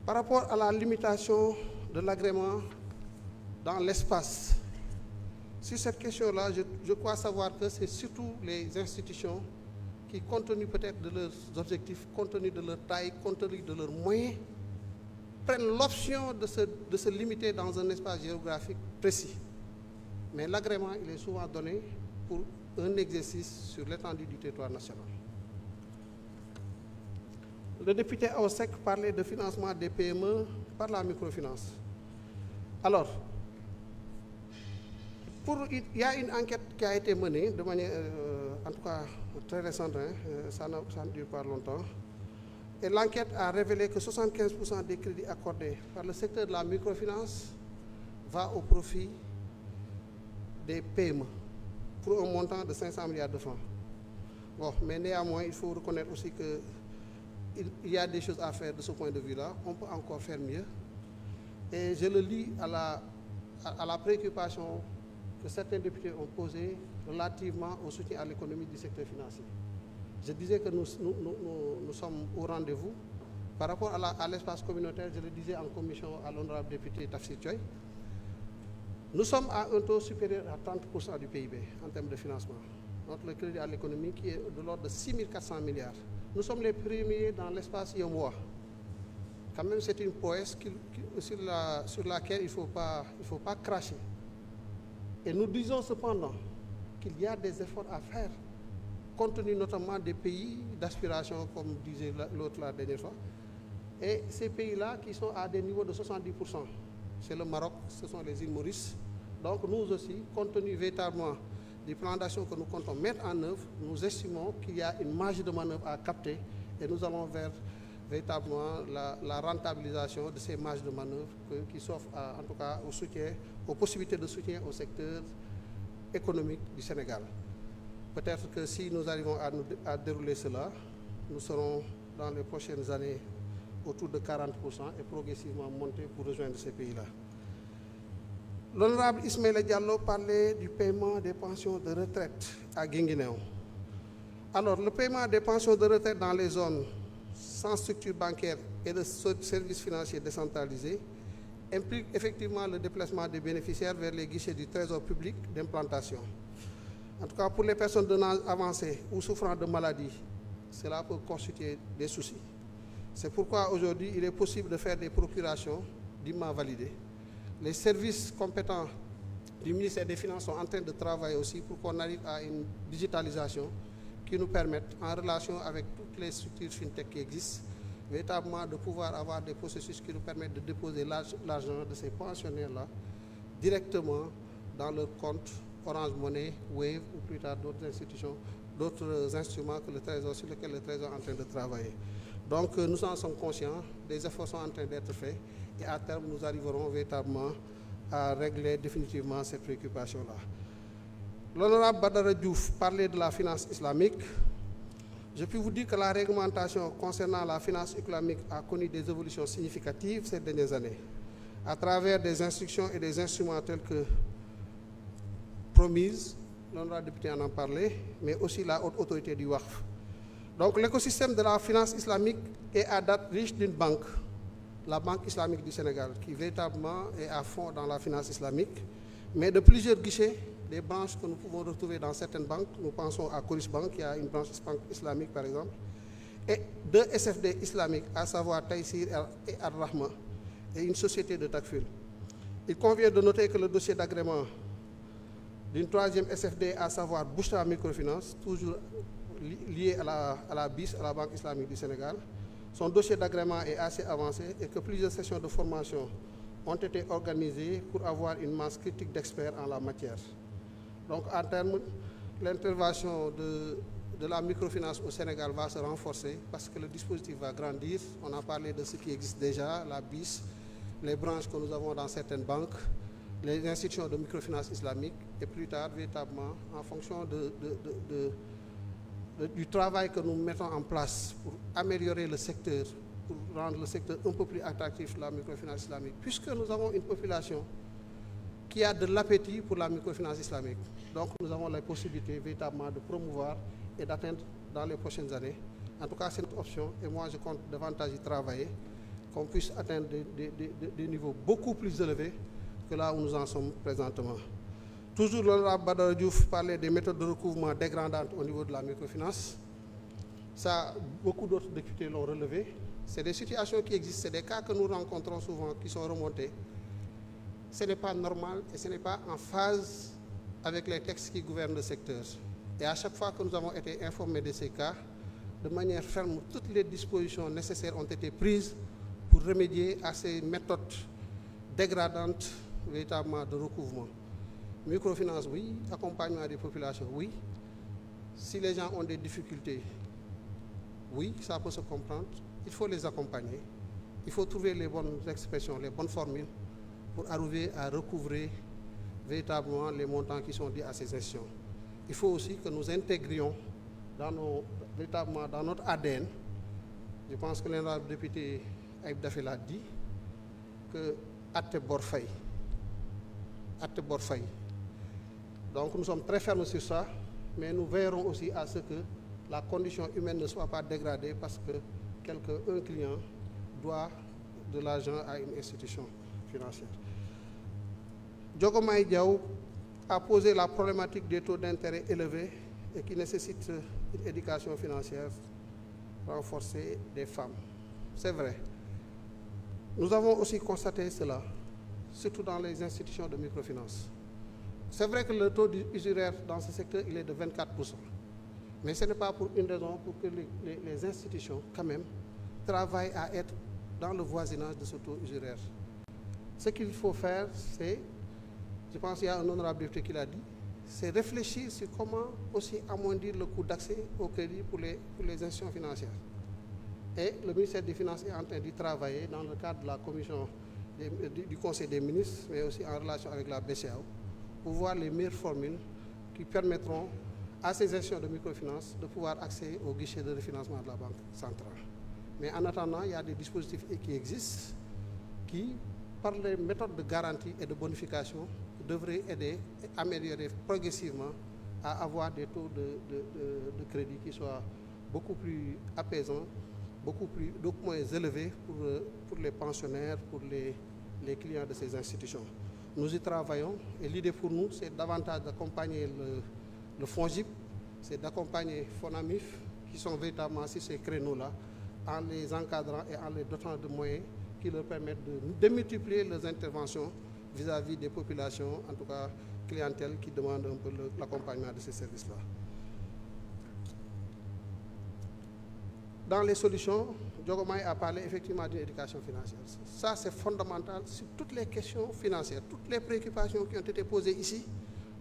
Par rapport à la limitation de l'agrément dans l'espace, sur cette question-là, je crois savoir que c'est surtout les institutions qui, compte tenu peut-être de leurs objectifs, compte tenu de leur taille, compte tenu de leurs moyens, prennent l'option de se limiter dans un espace géographique précis. Mais l'agrément, il est souvent donné pour un exercice sur l'étendue du territoire national. Le député Aosek parlait de financement des PME par la microfinance. Alors, il y a une enquête qui a été menée de manière, en tout cas très récente, ça ne dure pas longtemps, et l'enquête a révélé que 75% des crédits accordés par le secteur de la microfinance va au profit des PME pour un montant de 500 milliards de francs. Bon, mais néanmoins, il faut reconnaître aussi qu'il y a des choses à faire de ce point de vue-là. On peut encore faire mieux. Et je le lis à la préoccupation que certains députés ont posée relativement au soutien à l'économie du secteur financier. Je disais que nous sommes au rendez-vous. Par rapport à l'espace communautaire, je le disais en commission à l'honorable député Tafsir Thioye, nous sommes à un taux supérieur à 30% du PIB en termes de financement. Notre crédit à l'économie qui est de l'ordre de 6 400 milliards. Nous sommes les premiers dans l'espace IOMOA. Quand même, c'est une prouesse sur laquelle il ne faut pas cracher. Et nous disons cependant qu'il y a des efforts à faire, compte tenu notamment des pays d'aspiration, comme disait l'autre la dernière fois, et ces pays-là qui sont à des niveaux de 70%. C'est le Maroc, ce sont les îles Maurice. Donc nous aussi, compte tenu véritablement des plans d'action que nous comptons mettre en œuvre, nous estimons qu'il y a une marge de manœuvre à capter et nous allons vers véritablement la rentabilisation de ces marges de manœuvre qui s'offrent en tout cas aux possibilités de soutien au secteur économique du Sénégal. Peut-être que si nous arrivons à dérouler cela, nous serons dans les prochaines années autour de 40% et progressivement monter pour rejoindre ces pays-là. L'honorable Ismaïla Diallo parlait du paiement des pensions de retraite à Guinguinéo. Alors, le paiement des pensions de retraite dans les zones sans structure bancaire et de services financiers décentralisés implique effectivement le déplacement des bénéficiaires vers les guichets du Trésor public d'implantation. En tout cas, pour les personnes de l'âge avancé ou souffrant de maladies, cela peut constituer des soucis. C'est pourquoi aujourd'hui, il est possible de faire des procurations dûment validées. Les services compétents du ministère des Finances sont en train de travailler aussi pour qu'on arrive à une digitalisation qui nous permette, en relation avec toutes les structures fintech qui existent, véritablement de pouvoir avoir des processus qui nous permettent de déposer l'argent de ces pensionnaires-là directement dans leur compte Orange Money, Wave ou plus tard d'autres institutions, d'autres instruments que le Trésor, sur lesquels le Trésor est en train de travailler. Donc nous en sommes conscients, des efforts sont en train d'être faits et à terme nous arriverons véritablement à régler définitivement cette préoccupation-là. L'honorable Badara Diouf parlait de la finance islamique. Je puis vous dire que la réglementation concernant la finance islamique a connu des évolutions significatives ces dernières années, à travers des instructions et des instruments tels que Promise, l'honorable député en parlait, mais aussi la haute autorité du WAQF. Donc l'écosystème de la finance islamique est à date riche d'une banque, la Banque islamique du Sénégal, qui véritablement est à fond dans la finance islamique, mais de plusieurs guichets, des branches que nous pouvons retrouver dans certaines banques. Nous pensons à Coris Bank, qui a une branche islamique par exemple, et deux SFD islamiques, à savoir Taïsir et Ar-Rahma, et une société de Takful. Il convient de noter que le dossier d'agrément d'une troisième SFD, à savoir Bouchra Microfinance, toujours lié à la BIS, à la Banque islamique du Sénégal, son dossier d'agrément est assez avancé et que plusieurs sessions de formation ont été organisées pour avoir une masse critique d'experts en la matière. Donc, en termes, l'intervention de la microfinance au Sénégal va se renforcer parce que le dispositif va grandir. On a parlé de ce qui existe déjà, la BIS, les branches que nous avons dans certaines banques, les institutions de microfinance islamique et plus tard, véritablement, en fonction du travail que nous mettons en place pour améliorer le secteur, pour rendre le secteur un peu plus attractif, la microfinance islamique, puisque nous avons une population qui a de l'appétit pour la microfinance islamique. Donc nous avons la possibilité véritablement de promouvoir et d'atteindre dans les prochaines années. En tout cas, c'est notre option et moi je compte davantage y travailler qu'on puisse atteindre des niveaux beaucoup plus élevés que là où nous en sommes présentement. Toujours l'honorable Badara Diouf parlait des méthodes de recouvrement dégradantes au niveau de la microfinance. Ça, beaucoup d'autres députés l'ont relevé. C'est des situations qui existent, c'est des cas que nous rencontrons souvent qui sont remontés. Ce n'est pas normal et ce n'est pas en phase avec les textes qui gouvernent le secteur. Et à chaque fois que nous avons été informés de ces cas, de manière ferme, toutes les dispositions nécessaires ont été prises pour remédier à ces méthodes dégradantes véritablement de recouvrement. Microfinance, oui. Accompagnement des populations, oui. Si les gens ont des difficultés, oui, ça peut se comprendre. Il faut les accompagner. Il faut trouver les bonnes expressions, les bonnes formules pour arriver à recouvrer véritablement les montants qui sont dus à ces institutions. Il faut aussi que nous intégrions véritablement dans notre ADN, je pense que l'honorable député Aïb Daffé l'a dit, que atte bor fay. Donc nous sommes très fermes sur ça, mais nous veillerons aussi à ce que la condition humaine ne soit pas dégradée parce que un client doit de l'argent à une institution financière. Diogomaye Diaw a posé la problématique des taux d'intérêt élevés et qui nécessitent une éducation financière renforcée des femmes. C'est vrai. Nous avons aussi constaté cela, surtout dans les institutions de microfinance. C'est vrai que le taux usuraire dans ce secteur, il est de 24%. Mais ce n'est pas pour une raison, pour que les institutions, quand même, travaillent à être dans le voisinage de ce taux usuraire. Ce qu'il faut faire, c'est, je pense qu'il y a un honorable député qui l'a dit, c'est réfléchir sur comment aussi amoindrir le coût d'accès au crédit pour les institutions financières. Et le ministère des Finances est en train d'y travailler dans le cadre de la commission du Conseil des ministres, mais aussi en relation avec la BCEAO, pour voir les meilleures formules qui permettront à ces institutions de microfinance de pouvoir accéder au guichet de refinancement de la Banque centrale. Mais en attendant, il y a des dispositifs qui existent qui, par les méthodes de garantie et de bonification, devraient aider et améliorer progressivement à avoir des taux de crédit qui soient beaucoup plus apaisants, beaucoup moins élevés pour les pensionnaires, pour les clients de ces institutions. Nous y travaillons et l'idée pour nous, c'est davantage d'accompagner le FONGIP, c'est d'accompagner FONAMIF, qui sont véritablement sur ces créneaux-là, en les encadrant et en les dotant de moyens qui leur permettent de démultiplier leurs interventions vis-à-vis des populations, en tout cas clientèle, qui demandent un peu l'accompagnement de ces services-là. Dans les solutions, Diogomaye a parlé effectivement d'une éducation financière. Ça, c'est fondamental sur toutes les questions financières. Toutes les préoccupations qui ont été posées ici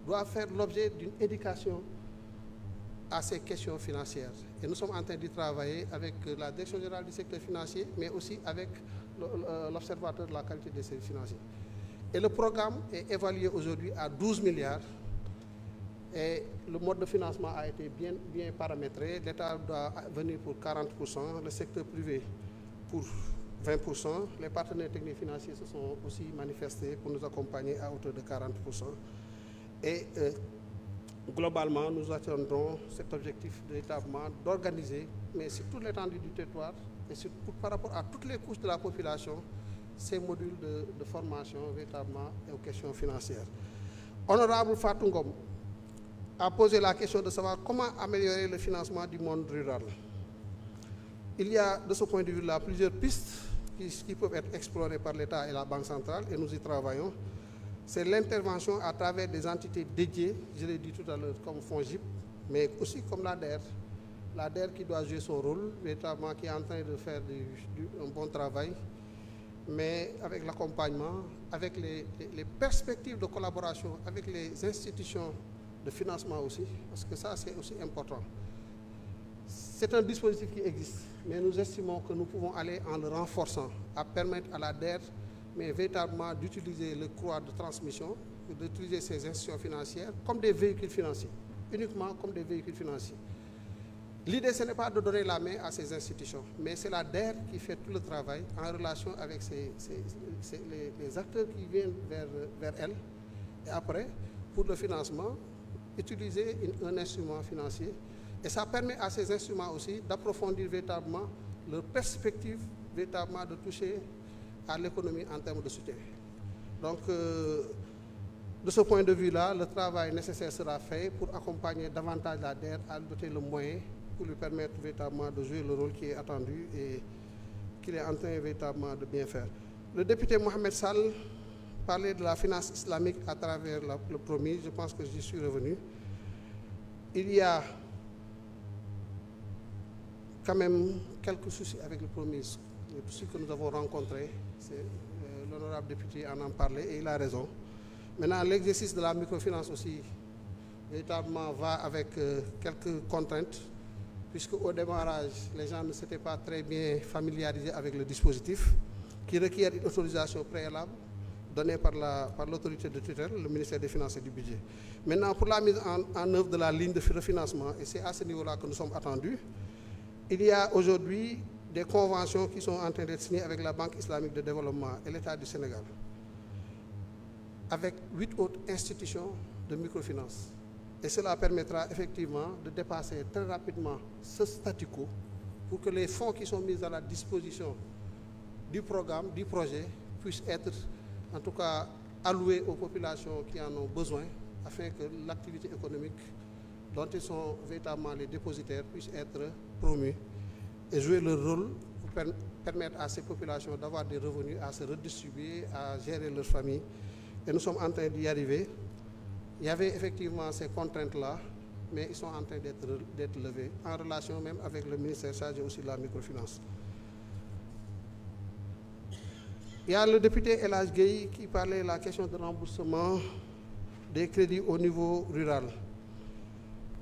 doivent faire l'objet d'une éducation à ces questions financières. Et nous sommes en train d'y travailler avec la Direction générale du secteur financier, mais aussi avec l'Observatoire de la qualité des services financiers. Et le programme est évalué aujourd'hui à 12 milliards. Et le mode de financement a été bien paramétré. L'État doit venir pour 40%, le secteur privé pour 20%. Les partenaires techniques financiers se sont aussi manifestés pour nous accompagner à hauteur de 40%. Et globalement, nous attendons cet objectif véritablement d'organiser, mais sur toute l'étendue du territoire et par rapport à toutes les couches de la population, ces modules de formation véritablement aux questions financières. Honorable Fatou Ngom a posé la question de savoir comment améliorer le financement du monde rural. Il y a de ce point de vue-là plusieurs pistes qui peuvent être explorées par l'État et la Banque centrale, et nous y travaillons. C'est l'intervention à travers des entités dédiées, je l'ai dit tout à l'heure, comme FONGIP, mais aussi comme l'ADER. L'ADER qui doit jouer son rôle, véritablement qui est en train de faire un bon travail, mais avec l'accompagnement, avec les perspectives de collaboration avec les institutions de financement aussi, parce que ça c'est aussi important. C'est un dispositif qui existe, mais nous estimons que nous pouvons aller en le renforçant, à permettre à l'ADER, mais véritablement d'utiliser le couloir de transmission, d'utiliser ces institutions financières comme des véhicules financiers, uniquement comme des véhicules financiers. L'idée, ce n'est pas de donner la main à ces institutions, mais c'est l'ADER qui fait tout le travail en relation avec les acteurs qui viennent vers elles. Et après, pour le financement, utiliser un instrument financier. Et ça permet à ces instruments aussi d'approfondir véritablement leurs perspectives véritablement de toucher à l'économie en termes de soutien. Donc, de ce point de vue-là, le travail nécessaire sera fait pour accompagner davantage la DER à doter le moyen pour lui permettre véritablement de jouer le rôle qui est attendu et qu'il est en train véritablement de bien faire. Le député Mohamed Sall parlait de la finance islamique à travers le promis, je pense que j'y suis revenu. Il y a quand même quelques soucis avec le promis. Les soucis que nous avons rencontrés, l'honorable député en parlait et il a raison. Maintenant, l'exercice de la microfinance aussi, véritablement, va avec quelques contraintes, puisque au démarrage, les gens ne s'étaient pas très bien familiarisés avec le dispositif, qui requiert une autorisation préalable donnée par l'autorité de tutelle, le ministère des Finances et du Budget. Maintenant, pour la mise en œuvre de la ligne de refinancement, et c'est à ce niveau-là que nous sommes attendus, il y a aujourd'hui des conventions qui sont en train d'être signées avec la Banque islamique de développement et l'État du Sénégal, avec 8 autres institutions de microfinance. Et cela permettra effectivement de dépasser très rapidement ce statu quo pour que les fonds qui sont mis à la disposition du programme, du projet, puissent être en tout cas alloués aux populations qui en ont besoin afin que l'activité économique dont ils sont véritablement les dépositaires puisse être promue et jouer leur rôle pour permettre à ces populations d'avoir des revenus, à se redistribuer, à gérer leur famille. Et nous sommes en train d'y arriver. Il y avait effectivement ces contraintes-là, mais ils sont en train d'être levés, en relation même avec le ministère chargé aussi de la microfinance. Il y a le député El Hadj Gueye qui parlait de la question de remboursement des crédits au niveau rural.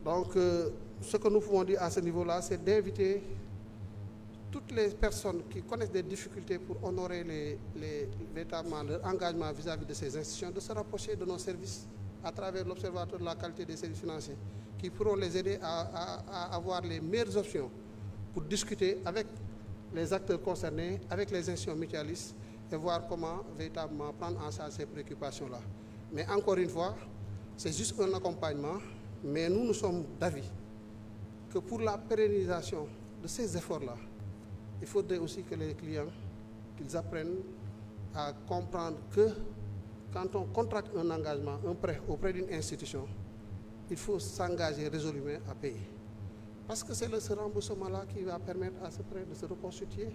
Donc, ce que nous pouvons dire à ce niveau-là, c'est d'inviter toutes les personnes qui connaissent des difficultés pour honorer véritablement leur engagement vis-à-vis de ces institutions, de se rapprocher de nos services à travers l'Observatoire de la qualité des services financiers, qui pourront les aider à avoir les meilleures options pour discuter avec les acteurs concernés, avec les institutions mutualistes, et voir comment véritablement prendre en charge ces préoccupations-là. Mais encore une fois, c'est juste un accompagnement, mais nous sommes d'avis que pour la pérennisation de ces efforts-là, il faudrait aussi que les clients, qu'ils apprennent à comprendre que quand on contracte un engagement, un prêt auprès d'une institution, il faut s'engager résolument à payer. Parce que c'est ce remboursement-là qui va permettre à ce prêt de se reconstituer,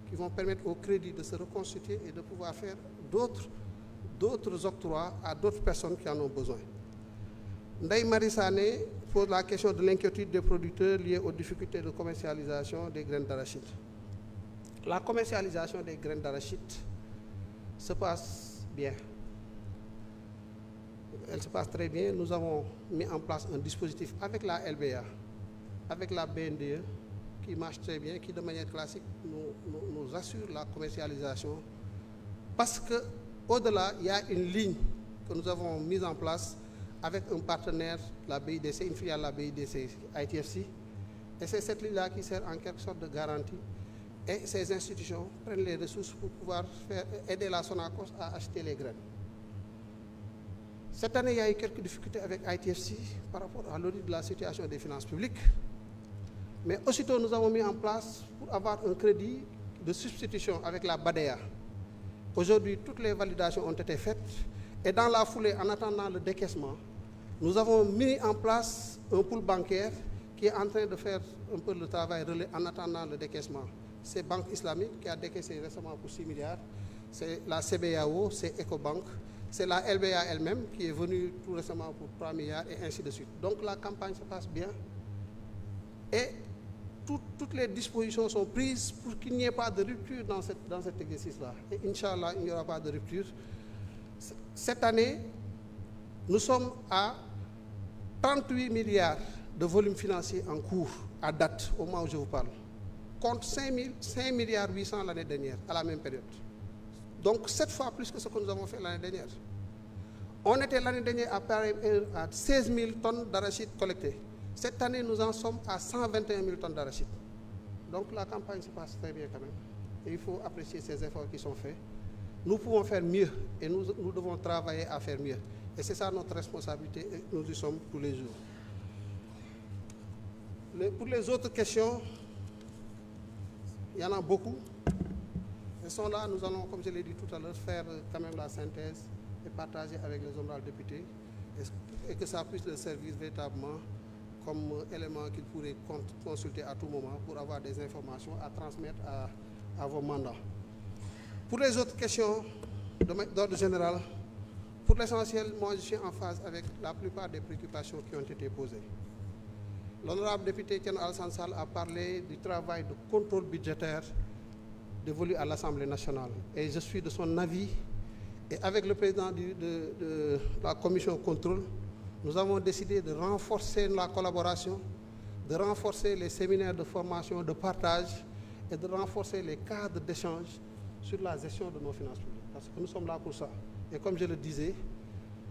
qui vont permettre au crédit de se reconstituer et de pouvoir faire d'autres octrois à d'autres personnes qui en ont besoin. Ndeye Marie Sané pose la question de l'inquiétude des producteurs liée aux difficultés de commercialisation des graines d'arachide. La commercialisation des graines d'arachide se passe bien. Elle se passe très bien. Nous avons mis en place un dispositif avec la LBA, avec la BNDE, qui marche très bien, qui de manière classique nous assure la commercialisation. Parce qu'au-delà, il y a une ligne que nous avons mise en place avec un partenaire, la BIDC, une filiale de la BIDC, ITFC. Et c'est cette ligne-là qui sert en quelque sorte de garantie. Et ces institutions prennent les ressources pour pouvoir aider la Sonacos à acheter les graines. Cette année, il y a eu quelques difficultés avec ITFC par rapport à l'audit de la situation des finances publiques. Mais aussitôt, nous avons mis en place pour avoir un crédit de substitution avec la BADEA. Aujourd'hui, toutes les validations ont été faites. Et dans la foulée, en attendant le décaissement, nous avons mis en place un pool bancaire qui est en train de faire un peu le travail relais en attendant le décaissement. C'est Banque islamique qui a décaissé récemment pour 6 milliards. C'est la CBAO, c'est Ecobank. C'est la LBA elle-même qui est venue tout récemment pour 3 milliards et ainsi de suite. Donc la campagne se passe bien. Et toutes les dispositions sont prises pour qu'il n'y ait pas de rupture dans cet exercice-là. Et Inch'Allah, il n'y aura pas de rupture. Cette année, nous sommes à 38 milliards de volume financier en cours à date, au moment où je vous parle, contre 5 milliards 800 l'année dernière, à la même période. Donc 7 fois plus que ce que nous avons fait l'année dernière. On était l'année dernière à 16 000 tonnes d'arachide collectées. Cette année, nous en sommes à 121 000 tonnes d'arachide. Donc la campagne se passe très bien quand même. Et il faut apprécier ces efforts qui sont faits. Nous pouvons faire mieux et nous devons travailler à faire mieux. Et c'est ça notre responsabilité et nous y sommes tous les jours. Pour les autres questions, il y en a beaucoup. Ils sont là, nous allons, comme je l'ai dit tout à l'heure, faire quand même la synthèse et partager avec les honorables députés et que ça puisse leur servir véritablement comme élément qu'ils pourraient consulter à tout moment pour avoir des informations à transmettre à vos mandats. Pour les autres questions d'ordre général, pour l'essentiel, moi je suis en phase avec la plupart des préoccupations qui ont été posées. L'honorable député Thierno Alassane Sall a parlé du travail de contrôle budgétaire dévolu à l'Assemblée nationale. Et je suis de son avis. Et avec le président de la commission contrôle, nous avons décidé de renforcer la collaboration, de renforcer les séminaires de formation, de partage et de renforcer les cadres d'échange sur la gestion de nos finances publiques. Parce que nous sommes là pour ça. Et comme je le disais,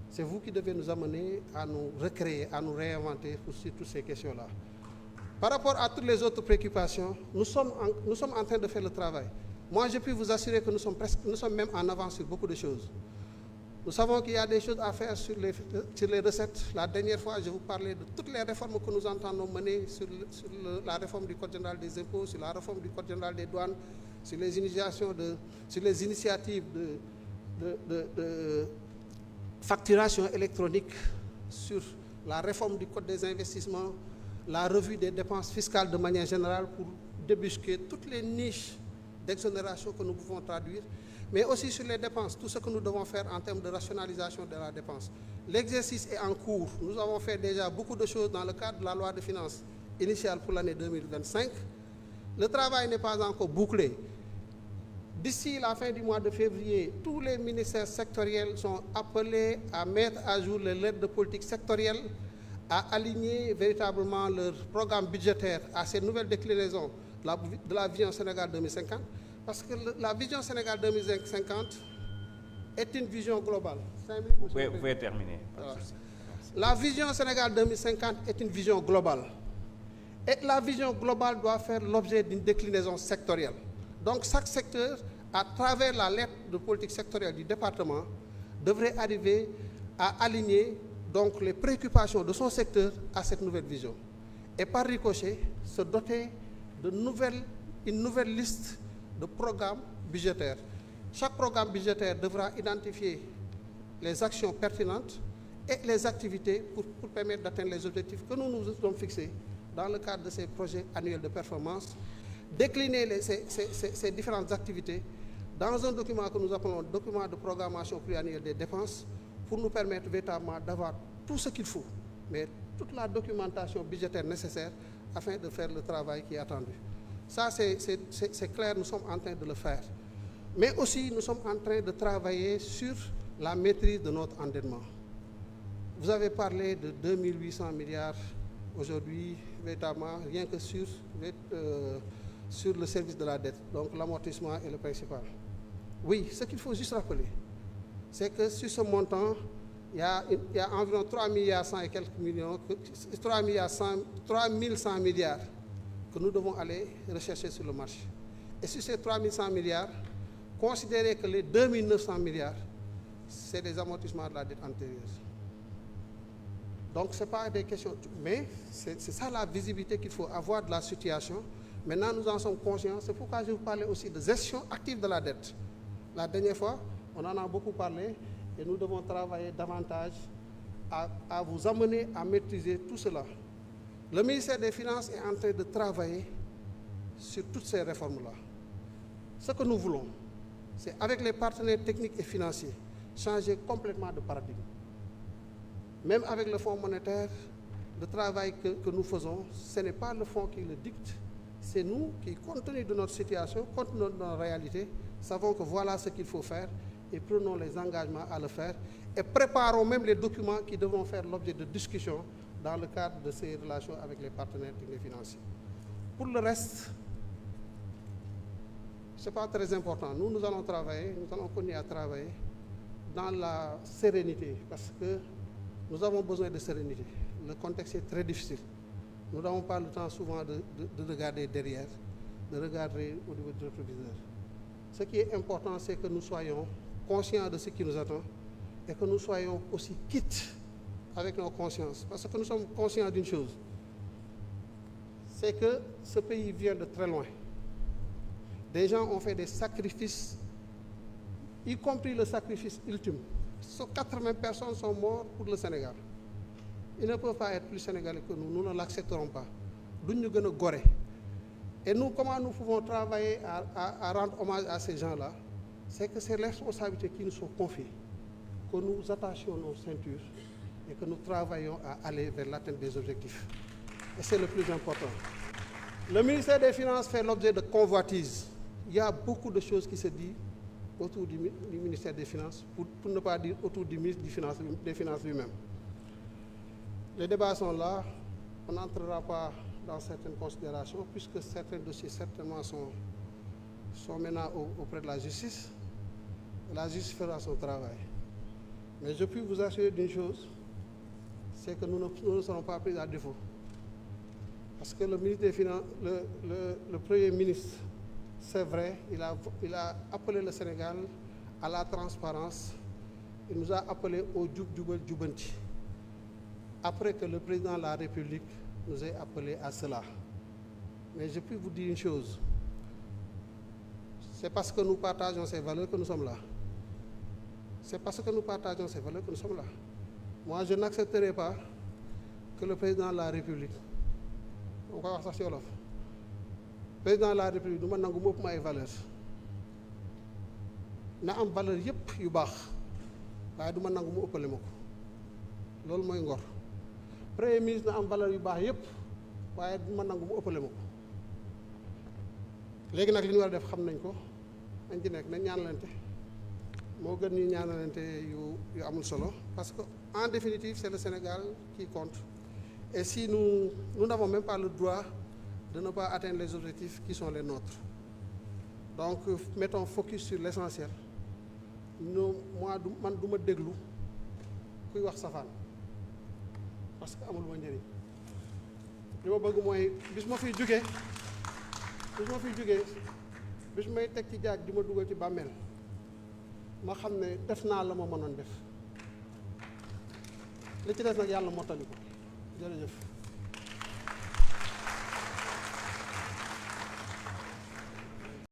c'est vous qui devez nous amener à nous recréer, à nous réinventer sur toutes ces questions-là. Par rapport à toutes les autres préoccupations, nous sommes en train de faire le travail. Moi, je peux vous assurer que nous sommes même en avance sur beaucoup de choses. Nous savons qu'il y a des choses à faire sur les recettes. La dernière fois, je vous parlais de toutes les réformes que nous entendons mener sur la réforme du Code général des impôts, sur la réforme du Code général des douanes, sur les initiatives de facturation électronique, sur la réforme du Code des investissements, la revue des dépenses fiscales de manière générale pour débusquer toutes les niches d'exonération que nous pouvons traduire, mais aussi sur les dépenses, tout ce que nous devons faire en termes de rationalisation de la dépense. L'exercice est en cours. Nous avons fait déjà beaucoup de choses dans le cadre de la loi de finances initiale pour l'année 2025. Le travail n'est pas encore bouclé. D'ici la fin du mois de février, tous les ministères sectoriels sont appelés à mettre à jour les lettres de politique sectorielle, à aligner véritablement leur programme budgétaire à ces nouvelles déclinaisons de la vision Sénégal 2050, parce que la vision Sénégal 2050 est une vision globale. Vous pouvez terminer. La vision Sénégal 2050 est une vision globale. Et la vision globale doit faire l'objet d'une déclinaison sectorielle. Donc chaque secteur, à travers la lettre de politique sectorielle du département, devrait arriver à aligner donc les préoccupations de son secteur à cette nouvelle vision. Et par ricochet, se doter une nouvelle liste de programmes budgétaires. Chaque programme budgétaire devra identifier les actions pertinentes et les activités pour permettre d'atteindre les objectifs que nous nous sommes fixés dans le cadre de ces projets annuels de performance, décliner ces différentes activités dans un document que nous appelons document de programmation pluriannuelle des dépenses pour nous permettre véritablement d'avoir tout ce qu'il faut, mais toute la documentation budgétaire nécessaire afin de faire le travail qui est attendu. Ça, c'est clair, nous sommes en train de le faire. Mais aussi, nous sommes en train de travailler sur la maîtrise de notre endettement. Vous avez parlé de 2800 milliards aujourd'hui, véritablement, rien que sur le service de la dette, donc l'amortissement est le principal. Oui, ce qu'il faut juste rappeler, c'est que sur ce montant, il y a environ 3 milliards 100 et quelques millions, 3 100 milliards que nous devons aller rechercher sur le marché. Et sur ces 3 100 milliards, considérez que les 2 900 milliards, c'est des amortissements de la dette antérieure. Donc, ce n'est pas des questions, mais c'est ça la visibilité qu'il faut avoir de la situation. Maintenant, nous en sommes conscients, c'est pourquoi je vous parlais aussi de gestion active de la dette. La dernière fois, on en a beaucoup parlé, et nous devons travailler davantage à vous amener à maîtriser tout cela. Le ministère des Finances est en train de travailler sur toutes ces réformes-là. Ce que nous voulons, c'est avec les partenaires techniques et financiers, changer complètement de paradigme. Même avec le Fonds monétaire, le travail que nous faisons, ce n'est pas le fonds qui le dicte, c'est nous qui, compte tenu de notre situation, compte tenu de notre réalité, savons que voilà ce qu'il faut faire et prenons les engagements à le faire et préparons même les documents qui devront faire l'objet de discussions dans le cadre de ces relations avec les partenaires techniques et financiers. Pour le reste, ce n'est pas très important. Nous allons travailler, nous allons continuer à travailler dans la sérénité parce que nous avons besoin de sérénité. Le contexte est très difficile. Nous n'avons pas le temps souvent de regarder derrière, de regarder au niveau du rétroviseur. Ce qui est important, c'est que nous soyons conscients de ce qui nous attend et que nous soyons aussi quittes avec nos consciences. Parce que nous sommes conscients d'une chose, c'est que ce pays vient de très loin. Des gens ont fait des sacrifices, y compris le sacrifice ultime. 80 personnes sont mortes pour le Sénégal. Ils ne peuvent pas être plus sénégalais que nous. Nous ne l'accepterons pas. Nous nous sommes gorés. Et nous, comment nous pouvons travailler à rendre hommage à ces gens-là? C'est que c'est les responsabilités qui nous sont confiées, que nous attachions nos ceintures et que nous travaillons à aller vers l'atteinte des objectifs. Et c'est le plus important. Le ministère des Finances fait l'objet de convoitises. Il y a beaucoup de choses qui se disent autour du ministère des Finances, pour ne pas dire autour du ministre des Finances lui-même. Les débats sont là, on n'entrera pas dans certaines considérations, puisque certains dossiers certainement sont maintenant auprès de la justice. La justice fera son travail. Mais je puis vous assurer d'une chose, c'est que nous ne serons pas pris à défaut. Parce que le ministre des Finances, le Premier ministre, c'est vrai, il a appelé le Sénégal à la transparence. Il nous a appelé au Djoub Djoubal Djoubanti. Après que le président de la République nous ait appelé à cela. Mais je puis vous dire une chose. C'est parce que nous partageons ces valeurs que nous sommes là. C'est parce que nous partageons ces valeurs que nous sommes là. Moi, je n'accepterai pas que le président de la République, on va voir ça sur l'offre, le président de la République, nous avons des valeurs. Nous avons des valeurs yu baax waaye du ma nangu mu ëppale ma ko loolu mooy ngor. Premier ministre na am valeur yu baax yëpp waaye du ma nangu mu ëppale ma ko léegi nag li ñu war a def xam nañ ko nañ ci nekk nañ ñaanalante moo gën ñu ñaanalante yu amul solo parce que en définitive c'est le Sénégal qui compte et si nous n'avons même pas le droit de ne pas atteindre les objectifs qui sont les nôtres. Donc mettons focus sur l'essentiel. Man du ma déglu kuy wax safaan parce que amul ma njëriñ li ma bëgg mooy bis ma fiy jógee bis may teg ci jaag di ma dugal ci bàmmeel ma xam ne def naa la ma mënoon def li ci des nag yàlla mottali ko jërëjëf.